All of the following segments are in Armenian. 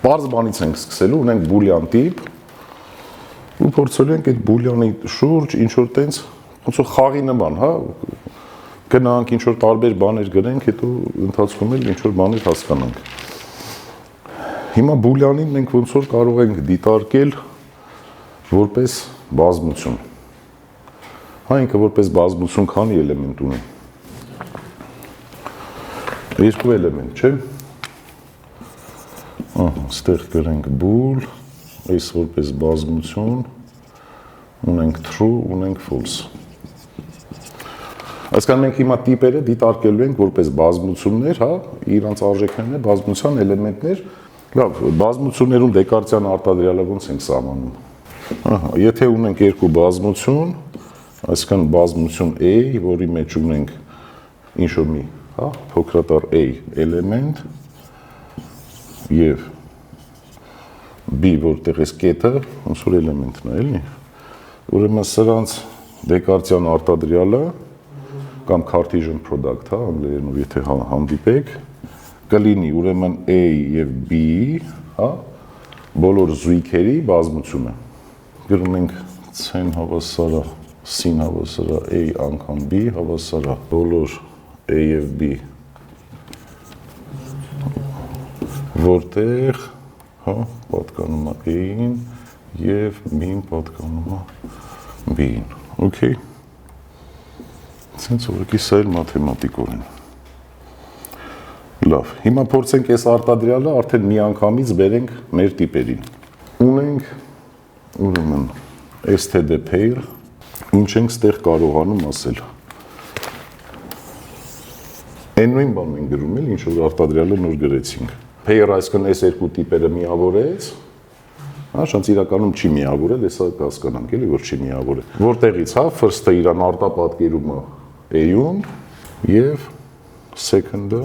Պարզ բանից ենք սկսելու, ունենք բուլյան տիպ, ու փորձելու ենք այդ բուլյանի շուրջ ինչ-որ տենց, ոնց որ խաղի նման, հա, գնանք, ինչ-որ տարբեր բաներ գրենք, հետո ընթացքում էլ ինչ-որ բաներ հասկանանք։ Հիմա բուլյանին մենք ոնց որ կարող ենք դիտարկել որպես բազմություն։ Հա, ինքը որպես բազմություն քանի էլեմենտ ունի։ Երկու էլեմենտ, չէ՞։ Ստեղ գրենք bool, այս որպես բազմություն, ունենք true, ունենք false։ Այսքան մենք հիմա տիպերը դիտարկելու ենք որպես բազմություններ, հա, իրանց արժեքներն է, բազմության էլեմենտներ։ Լավ, բազմություններում Դեկարտյան արտադրյալը ոնց ենք սահմանում։ Ահա, եթե ունենք երկու բազմություն, այսքան բազմություն A, որի մեջ ունենք ինչ-որ մի, հա, փոքրատառ A էլեմենտ եւ B, որտեղ էս կետը, ոնց որ էլեմենտն է, էլի։ Ուրեմն սրանց Դեկարտյան արտադրյալը կամ Cartesian product, հա, անգլերենով եթե հանդիպեք, կլինի ուրեմն A եւ B, հա, բոլոր զույգերի բազմությունը։ Գրում ենք C-ն հավասար է, C-ն հավասար է A անգամ B հավասար է բոլոր A եւ B, որտեղ, հա, պատկանում է A-ին եւ B-ին պատկանում է B-ին։ Okay։ Սենց ուղղակի սա էլ մաթեմատիկորեն։ Լավ, հիմա փորձենք այս արտադրյալը արդեն մի անգամից բերենք մեր տիպերին։ Ունենք ուրեմն std pair, ինչ ենք ստեղ կարողանում ասել։ Այն նույն բանն ենք գրում էլ, ինչ որ արտադրյալը նոր գրեցինք։ Pair այսքան այս երկու տիպերը միավորեց, հա, շանց իրականում չի միավորել, հեսա կհասկանանք էլի, որ չի միավորել։ Որտեղից, հա, first-ը իրան արտապատկերում է A-ում եւ second-ը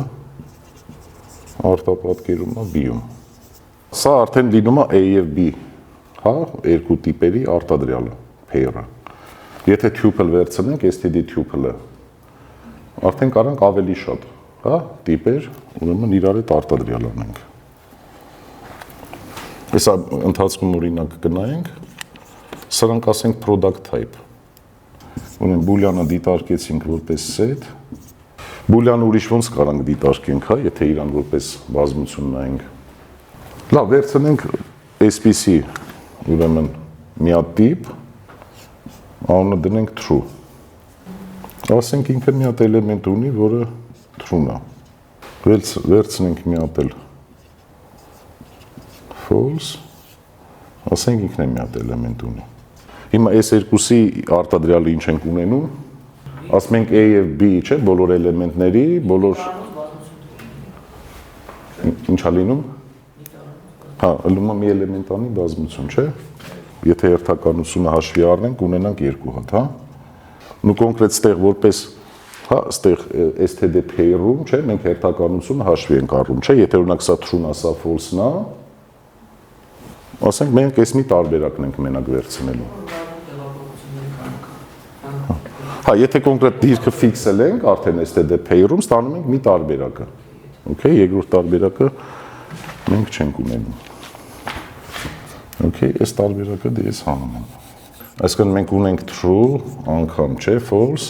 արտապատկերում է B-ում։ Սա արդեն լինում է A եւ B, հա, երկու տիպերի արտադրյալը, pair-ը։ Եթե tuple վերցնենք, std tuple-ը, արդեն կարանք ավելի շատ, հա, տիպեր, ուրեմն իրար հետ արտադրյալ անենք։ Հեսա ընթացքում օրինակ կնայենք, սրանք ասենք product type։ Ուրեմն բուլյանը դիտարկեցինք որպես set, բուլյանը ուրիշ ոնց կարանք դիտարկենք, հա, եթե իրան որպես բազմություն նայենք։ Լավ, վերցնենք այսպիսի, ուրեմն մի հատ տիպ, անունը դնենք true։ Ասենք ինքը մի հատ էլեմենտ ունի, որը true-ն է։ Վերցնենք մի հատ էլ false, ասենք ինքն է մի հատ էլեմենտ ունի։ Հիմա այս երկուսի արտադրյալը ինչ ենք ունենում, ասում ենք A եւ B, չէ, բոլոր էլեմենտների, բոլոր ինչա լինում։ Հա, ելնում է մի էլեմենտանի բազմություն, չէ։ Եթե հերթականությունը հաշվի առնենք, ունենանք երկու հատ, հա։ Նու կոնկրետ ստեղ որպես, հա, ստեղ std pair-ում, չէ, մենք հերթականությունը հաշվի ենք առնում, չէ, եթե օրինակ սա true-ն է, սա false-ն է, ասենք մենք այս մի տարբերակն ենք մենակ վերցնելու։ Հա, եթե կոնկրետ դիրքը ֆիքսել ենք, արդեն std pair-ում ստանում ենք մի տարբերակը։ Okay, երկրորդ տարբերակը մենք չենք ունենում։ Okay, այս տարբերակը դե ես հանում եմ։ Այսինքն մենք ունենք true անգամ, չէ, false։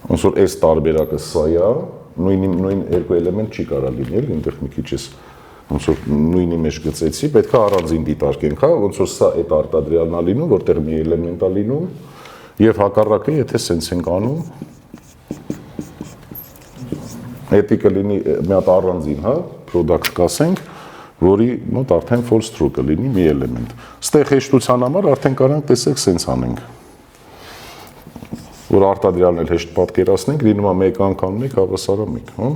Ոնց որ այս տարբերակը սա է, նույն երկու էլեմենտ չի կարա լինել, այնտեղ մի քիչ էս ոնց որ նույնի մեջ գծեցի, պետք է առանձին դիտարկենք, հա, ոնց որ սա այդ արտադրյալն է լինում, որտեղ մի էլեմենտ է լինում, եւ հակառակը, եթե սենց ենք անում, էդի կլինի մի հատ առանձին, հա, product կասենք, որի մոտ արդեն false true կլինի մի էլեմենտ։ Ստեղ հեշտության համար արդեն կարանք տեսեք սենց անենք, որ արտադրյալն էլ հեշտ պատկերացնենք, լինում է 1 անգամ 1 հավասար է 1, հա։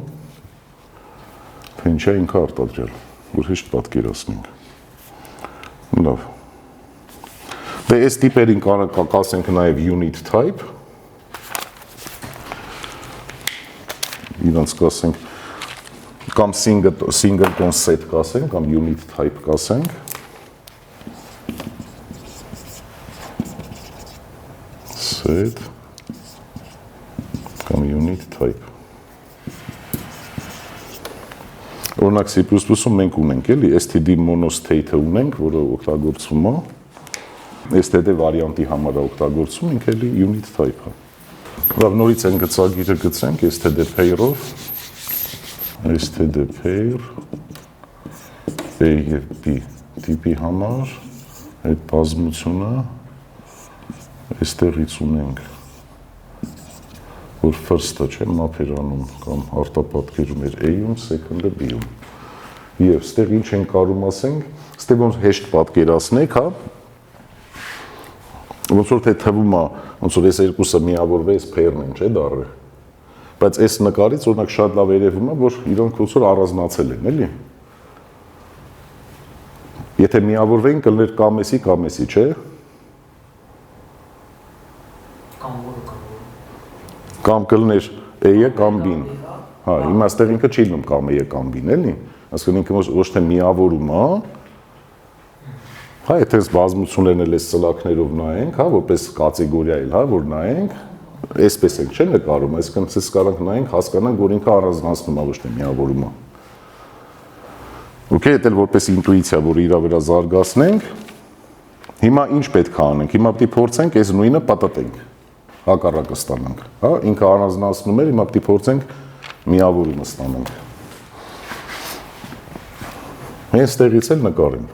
Ինչա ինքը արտադրյալ, որ հեշտ պատկերացնենք։ Լավ։ Դե այս տիպերին կասենք նաև unit type։ Իրանց կասենք կամ singleton set կասենք, կամ unit type կասենք։ Set կամ unit type։ Օրինակ C++-ում մենք ունենք էլի std monostate-ը ունենք, որը օգտագործվում է std վարիանտի համար օգտագործում ենք էլի unit type-ը։ Լավ, նորից այն գծագիրը գծենք std pair-ով std pair a եւ b տիպի համար այդ բազմությունը այստեղից ունենք որ first-ը չէ մափերանում կամ արտապատկերում էր A-ում, second-ը B-ում։ Եվ ստեղ ինչ ենք կարում ասենք, ստեղ ոնց հեշտ պատկերացնեք, հա։ Ոնց որ թե թվում է, ոնց որ այս երկուսը միավորվի, այս pair-ն են, չէ, դառը։ Բայց այս նկարից օրինակ շատ լավ երևում է, որ իրանք ոնց որ առանձնացել են, էլի։ Եթե միավորվեին կլներ կամեսի, չէ։ Կամ կլներ A-ը կամ B-ն։ Հա, հիմա այստեղ ինքը չի լինում կամ A-ը կամ B-ն, էլի։ Այսինքն ինքը ոչ թե միավորում է, հա, եթե այս բազմություններն էլ այս ծլակներով նայենք, հա, որպես կատեգորիա էլ, հա, որ նայենք, այսպես ենք, չէ՞ նկարում, այսինքն ցես կարանք նայենք, հասկանանք, որ ինքը առանձնացնում է, ոչ թե միավորում է։ Okay, դա էլ որպես ինտուիցիա, որ իրա վրա զարգացնենք։ Հիմա ինչ պետք է անենք։ Հիմա պետք է փորձենք այս նույնը պատտենք։ Հակառակը ստանանք, հա, ինքը առանձնացնում էր, հիմա պետք է փորձենք միավորումը ստանանք։ Հենց տեղից էլ նկարեմ։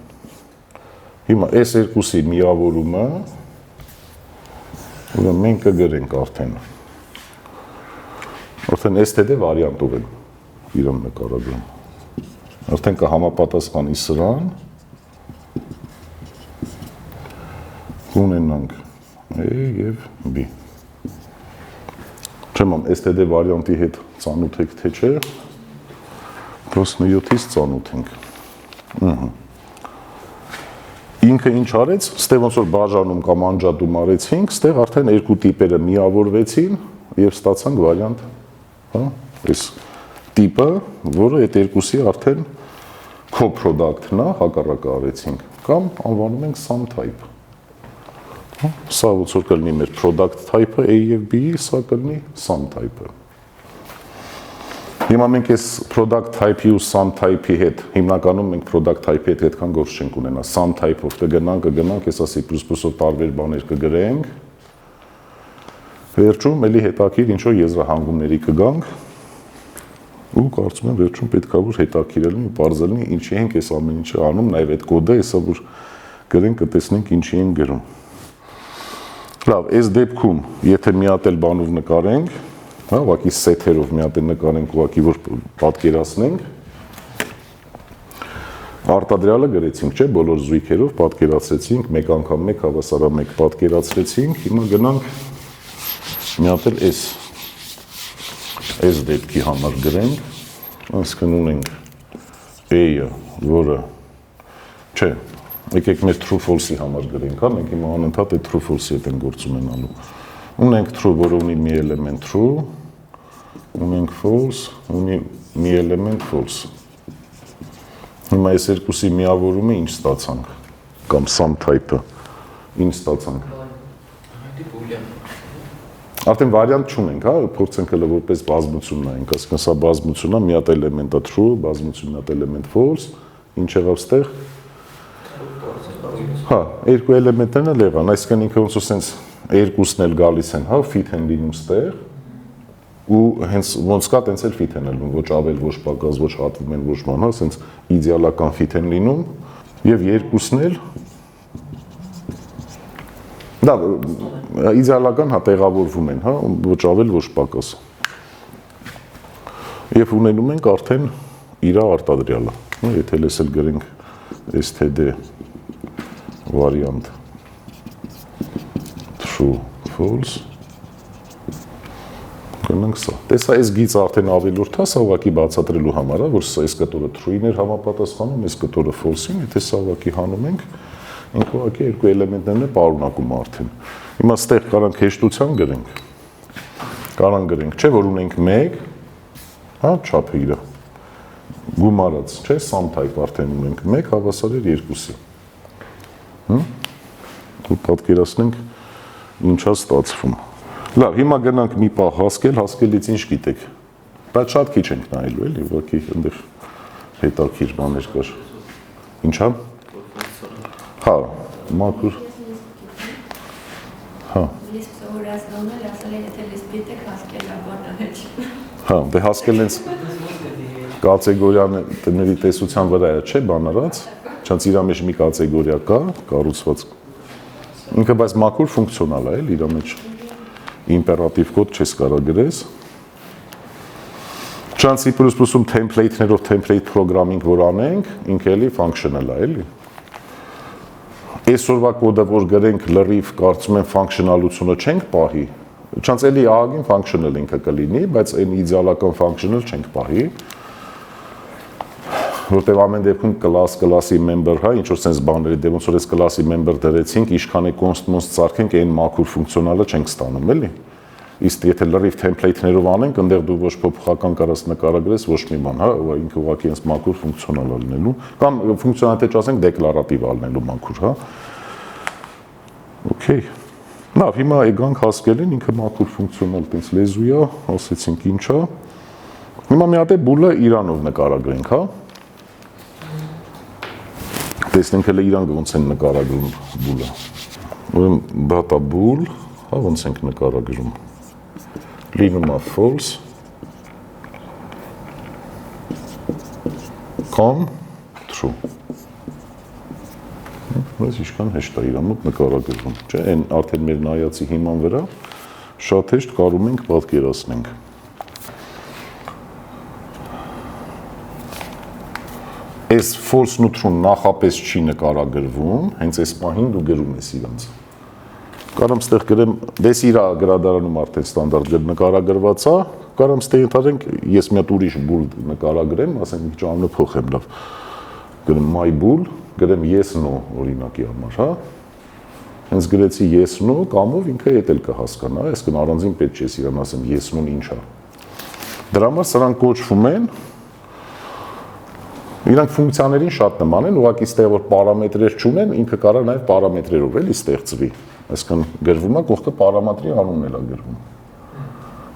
Հիմա այս երկուսի միավորումը ուրեմն մենք կգրենք արդեն std վարիանտով են իրան նկարագրում։ Արդեն կհամապատասխանի սրան ունենանք A եւ B։ Չեմ ամ std վարիանտի հետ ծանոթ եք թե չէ, 17-ից ծանոթ ենք։ Ինքը ինչ արեց, ստեղ ոնց որ բաժանում կամ անջատում արեցինք, ստեղ արդեն երկու տիպերը միավորվեցին եւ ստացանք վարիանտ, հա, այս տիպը, որը այդ երկուսի արդեն co-product-ն է, հակառակը արեցինք, կամ անվանում ենք sum type։ Սա ոնց որ կլինի մեր product type-ը A եւ B-ի, սա կլինի sum type-ը։ Հիմա մենք այս product type-ի ու sum type-ի հետ, հիմնականում մենք product type-ի հետ այդքան գործ չենք ունենա, sum type-ով կգնանք, հեսա C++-ով տարբեր բաներ կգրենք։ Վերջում էլի հետաքրիր ինչ որ եզրահանգումների կգանք։ Ու կարծում եմ վերջում պետքա որ հետաքրիր լինի ու բարձր լինի ինչի ենք այս ամեն ինչը անում, նաև այդ կոդը, հեսա որ գրենք կտեսնենք ինչի ենք գրում։ Լավ, այս դեպքում, եթե մի հատ էլ բանով նկարենք, հա, ուղղակի սեթերով մի հատ էլ նկարենք, ուղղակի որ պատկերացնենք, արտադրյալը գրեցինք, չէ, բոլոր զույգերով պատկերացրեցինք, մեկ անգամ մեկ հավասարամեկ պատկերացրեցինք, հիմա գնանք մի հատ էլ այս դեպքի համար գրենք, այսինքն ունենք A-ը, որը, չէ, եկեք մեր true false-ի համար գրենք, հա, մենք հիմա անընդհատ այդ true false-ի հետ են գործ ունենալու։ Ունենք true, որը ունի մի էլեմենտ true, ունենք false, ունի մի էլեմենտ false։ Հիմա այս երկուսի միավորումը ինչ ստացանք, կամ sum type-ը, ինչ ստացանք։ Արդեն վարիանտ չունենք, հա, փորձենք հələ որպես բազմություն նայենք, այսինքն սա բազմությունն է, մի հատ էլեմենտը true, բազմություն մի հատ էլեմենտ false, ինչ եղավ ստեղ։ Հա, երկու էլեմենտներն էլ եղան, այսինքն ինքը ոնց որ սենց երկուսն էլ գալիս են, հա, fit են լինում ստեղ, ու հենց ոնց կա, տենց էլ fit են լինում, ոչ ավել, ոչ պակաս, ոչ հատվում են, ոչ բան, հա, սենց իդեալական fit են լինում, եւ երկուսն էլ դա իդեալական հա տեղավորվում են, հա, ոչ ավել, ոչ պակաս։ Եվ ունենում ենք արդեն իր արտադրյալը, հա, եթե լսել գրենք std variant true false գնանք սա։ Տեսա այս գիծը արդեն ավելորդ է, սա ուղղակի բացատրելու համար է, որ սա այս կտորը true-ին էր համապատասխանում, այս կտորը false-ին, եթե սա ուղղակի հանում ենք, ինքը ուղղակի երկու էլեմենտներն է պարունակում արդեն։ Հիմա ստեղ կարանք հեշտության գրենք։ Կարանք գրենք, չէ՞ որ ունենք 1, հա, չափը իրա։ Գումարած, չէ՞, sum type արդեն ունենք 1 հավասար է 2-ի։ Ու պատկերացնենք ինչա ստացվում։ Լավ, հիմա գնանք մի պահ հասկել, հասկելից ինչ գիտեք։ Բայց շատ քիչ ենք նայելու, էլի, ուղղակի այնտեղ հետաքրքիր բաներ կար։ Ինչա՞։ Հա, մաքուր։ Հա։ Լիսպ սովորացնողն էլ ասել է, եթե լիսպ գիտեք, հասկել է բանը հետ։ Հա, դե հասկել ենք կատեգորիաների տեսության վրա է, չէ, բան արած։ Չանց իր մեջ մի կատեգորիա կա, կառուցված։ Ինքը բայց մաքուր ֆունկցիոնալ է, էլ իր մեջ իմպերատիվ կոդ չես կարող գրես։ Չանց C++-ում template-ներով template programming որ անենք, ինքը էլի functional է, էլի։ Այսօրվա կոդը որ գրենք լրիվ կարծում եմ functional-ությունը չենք պահի։ Չանց էլի ահագին functional ինքը կլինի, բայց այն իդեալական functional չենք պահի։ Որտեւ ամեն դեպքում կլասի member, հա, ինչ որ sense բաների դե ոնց որ այս կլասի member դրեցինք, ինչքան է const ծարքենք, այն մաքուր ֆունկցիոնալը չենք ստանում, էլի։ Իսկ եթե լրիվ template-ներով անենք, այնտեղ դու ոչ փոփոխական կարաս նկարագրես ոչ մի բան, հա, ինքը ուղղակի հենց մաքուր ֆունկցիոնալ լինելու, կամ ֆունկցիոնալ թե ասենք դեկլարատիվ լինելու մաքուր, հա։ Okay։ Լավ, հիմա եկանք հասկել են ինքը մաքուր ֆունկցիոնալ տենց լեզու է, ասեցինք ինչա։ Հիմա մի հատ է բուլը իրանով նկարագրենք, հա։ Տեսնենք հələ իրանք ոնց են նկարագրում բուլը։ Ուրեմն data bool, հա ոնց ենք նկարագրում։ Լինում է false, կամ true։ Բայց ինչքան հեշտ է իր մոտ նկարագրվում, չէ՞, այն արդեն մեր նայածի հիման վրա շատ հեշտ կարում ենք պատկերացնենք։ Այս false-ն ու true-ն նախապես չի նկարագրվում, հենց այս պահին դու գրում ես իրանց։ Կարամ ստեղ գրեմ, դες իր գրադարանում արդեն ստանդարտ նկարագրված է, կարամ ստեղ ընդհանրենք ես մի հատ ուրիշ bool նկարագրեմ, ասենք մի քիչ անունը փոխեմ, լավ։ Գրեմ my bool, գրեմ yes no օրինակի համար, հա։ Հենց գրեցի yes no կամով ինքը հետ էլ կհասկանա, այսինքն առանձին պետք չէ իրան ասեմ yes no-ն ինչ է։ Դրա համար սրանք կոչվում են Իրանք ֆունկցիաներին շատ նման են, ուղղակի ստեղ որ պարամետրեր չունեն, ինքը կարող նաև պարամետրերով էլի ստեղծվի։ Այսինքն գրվում է կողքը պարամետրի անունն էլ է գրվում։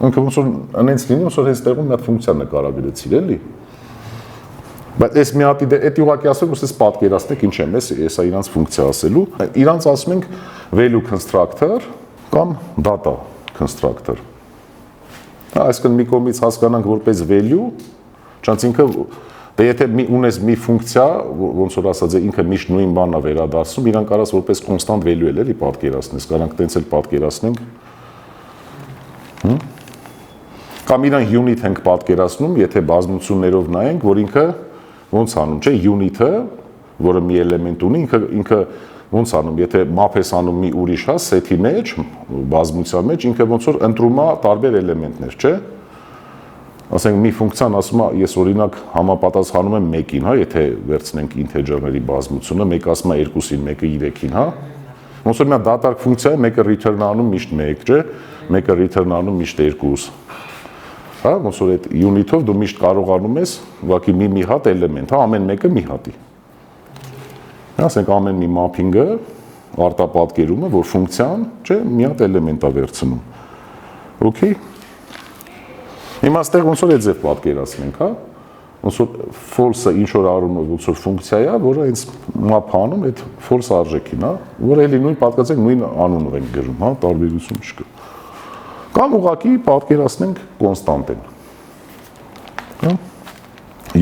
Ինքը ոնց որ այնց լինի, ոնց որ հենց տեղում մի հատ ֆունկցիա նկարագրեցիր, էլի։ Բայց այս մի հատի դա ուղղակի ասեմ, որ ես պատկերացնեք ինչ եմ, էսա իրանց ֆունկցիա ասելու։ Իրանց ասում ենք value constructor կամ data constructor։ Այսինքն մի կողմից հասկանանք որպես value, չանց ինքը Դե եթե ունես մի ֆունկցիա, ոնց որ ասած է, ինքը միշտ նույն բանն է վերադասում, իրան կարաս որպես կոնստանտ value էլի պատկերացնես, կարանք տենց էլ պատկերացնենք։ Կամ իրան unit ենք պատկերացնում, եթե բազմություններով նայենք, որ ինքը ոնց անում, չէ, unit-ը, որը մի էլեմենտ ունի, ինքը ոնց անում, եթե map ես անում մի ուրիշ հա set-ի մեջ, բազմության մեջ, ինքը ոնց որ ընտրում է տարբեր էլեմենտներ, չէ։ Ասենք մի ֆունկցիան ասում է, ես օրինակ համապատասխանում եմ 1-ին, հա, եթե վերցնենք ինտեջերների բազմությունը, մեկը ասում է 2-ին, մեկը 3-ին, հա։ Ոնց որ մի դատարկ ֆունկցիա է, մեկը return անում միշտ 1, չէ, մեկը return անում միշտ 2։ Հա, ոնց որ այդ unit-ով դու միշտ կարողանում ես ուղղակի մի հատ էլեմենտ, հա, ամեն մեկը մի հատի։ Ասենք ամեն մի mapping-ը արտապատկերումը, որ ֆունկցիան, չէ, մի հատ էլեմենտ է վերցնում։ Okay։ Հիմա այստեղ ոնց որ այդ ձև պատկերացնենք, հա։ Ոնց որ false-ը ինչ որ առումով ոնց որ ֆունկցիա է, որը հենց map-անում այդ false արժեքին, հա, որը էլի նույն պատկացեք նույն անունով ենք գրում, հա, տարբերություն չկա։ Կամ ուղղակի պատկերացնենք կոնստանտ են։ Հա։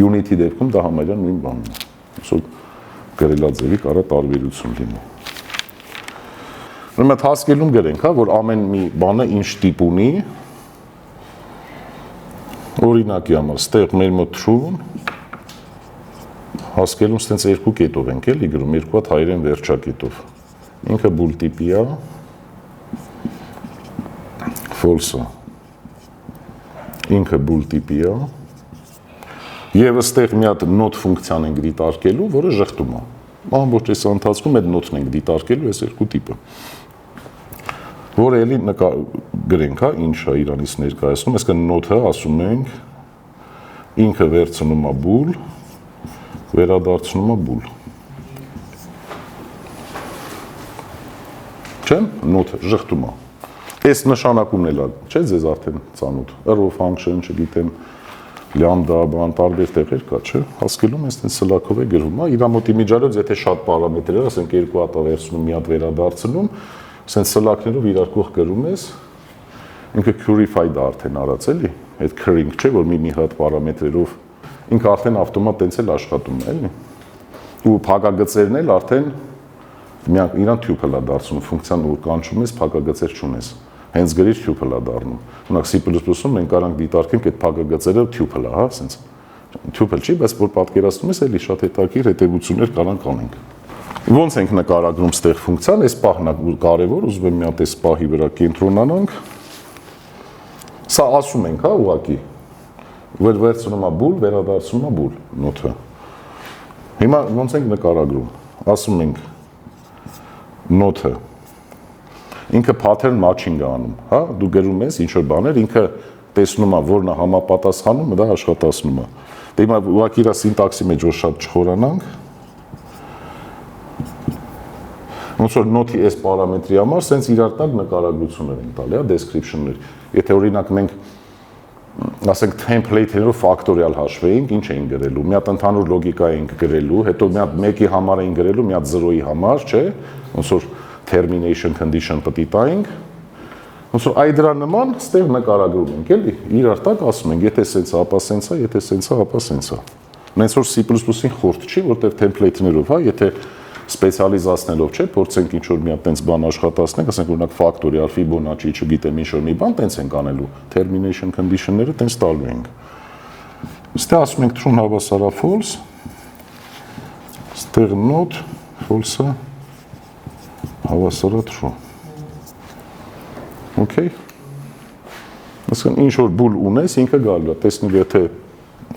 Unity դեպքում դա համարյա նույն բանն է։ Ոնց որ գրելաձևի կարա տարբերություն լինի։ Ուրեմն հասկելում գրենք, հա, որ ամեն մի բանը ինչ տիպ ունի, Օրինակի համար, ստեղ մեր մոտ true-ն հասկելում ստենց երկու կետով ենք էլի գրում, երկու հատ հայերեն վերջակետով։ Ինքը bool տիպի է, false-ը, ինքը bool տիպի է, և ստեղ մի հատ not ֆունկցիան ենք դիտարկելու, որը ժխտում է։ Ամբողջ այս ընթացքում այդ not-ն ենք դիտարկելու այս երկու տիպը։ Որը էլի գրենք, հա, ինչ է իրանից ներկայացնում, այսինքն not-ը ասում ենք, ինքը վերցնում է bool, վերադարձնում է bool։ Չէ՞, not-ը ժխտում է։ Այս նշանակումն էլ է, չէ՞, ձեզ արդեն ծանոթ, arrow function, չգիտեմ, լյամդա, բան տարբեր տեղեր կա, չէ՞։ Հասկանում ես, այդպես սլակով է գրվում, հա, իր մոտ իմիջարից եթե շատ պարամետրեր, ասենք երկու հատ վերցնում, մի հատ վերադարձնում, ասենք սլակներով իրար կողք գրում ես, ինքը purified-ը արդեն արած էլի, այդ curring չէ, որ մի հատ պարամետրերով ինքը արդեն ավտոմատ տենց էլ աշխատում է, էլի։ Ու փակագծերն էլ արդեն իրան tuple է դարձնում, ֆունկցիան որ կանչում ես, փակագծեր չունես։ Հենց գրիր tuple է դառնում։ Օրինակ C++-ում մենք կարանք դիտարկենք այդ փակագծերը tuple-ը, հա, ասենց։ Tuple չի, բայց որ պատկերացնում ես, էլի շատ հետաքրքիր հետևություններ կարանք անենք։ Ոնց ենք նկարագրում ստեղ ֆունկցիան, այս պահն է կարևոր, ուզում եմ մի հատ այս պահի վրա կենտրոնանանք։ Սա ասում ենք, հա, ուղղակի։ Վերցնում է bool, վերադարձնում է bool նոթը։ Հիմա ոնց ենք նկարագրում։ Ասում ենք նոթը ինքը pattern matching է անում, հա, դու գրում ես ինչ որ բաներ, ինքը տեսնում է որն է համապատասխանում, դա աշխատացնում է։ Դե հիմա ուղղակի իր սինտաքսի մեջ որ շատ չխորանանք, ոնց որ նոթի այս պարամետրի համար սենց իրար տակ նկարագրություններ են տալի, հա, description-ներ։ Եթե օրինակ մենք ասենք template-երով factorial հաշվեինք, ինչ էին գրելու։ Մի հատ ընդհանուր լոգիկա էինք գրելու, հետո մի հատ 1-ի համար էին գրելու, մի հատ 0-ի համար, չէ՞, ոնց որ termination condition պետք է տայինք։ Ոնց որ այ դրա նման ստեղ նկարագրում ենք, էլի, իրար տակ ասում ենք, եթե սենց է, ապա սենց է, եթե սենց է, ապա սենց է։ Նենց որ C++-ին խորտ չի, որտեղ template-ներով, հա, եթե սպեցիալիզացնելով, չէ, փորձենք ինչ որ մի հատ տենց բան աշխատացնենք, ասենք օրինակ factorial, Fibonacci, չգիտեմ, ինչ որ մի բան տենց ենք անելու, termination condition-ները տենց տալու ենք։ Ստեղ ասում ենք true հավասարա false, ստեղ not false-ը հավասարա true։ Okay։ Ասեն ինչ որ bool ունես, ինքը գալու է, տեսնի եթե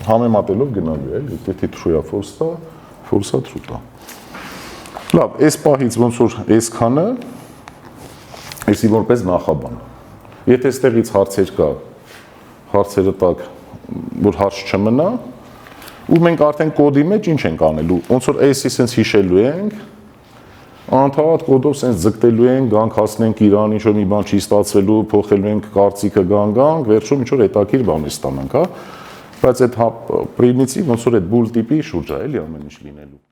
համեմատելով գնալու է, էլի, եթե true-ա false-ա, false-ա true-ա։ Լավ, այս պահից ոնց որ այսքանը, այսի որպես նախաբան։ Եթե այստեղից հարցեր կա, հարցերը տակ, որ հարց չմնա, ու մենք արդեն կոդի մեջ ինչ ենք անելու, ոնց որ այս-ի սենց հիշելու ենք, անընդհատ կոդով սենց ձգտելու ենք, գանք հասնենք իրան, ինչ որ մի բան չի ստացվելու, փոխելու ենք կարծիքը գանք, վերջում ինչ որ հետաքրքիր բան ստանանք, հա։ Բայց այդ պրիմիտիվ ոնց որ այդ bool տիպի շուրջ է, էլի ամեն ինչ լինելու։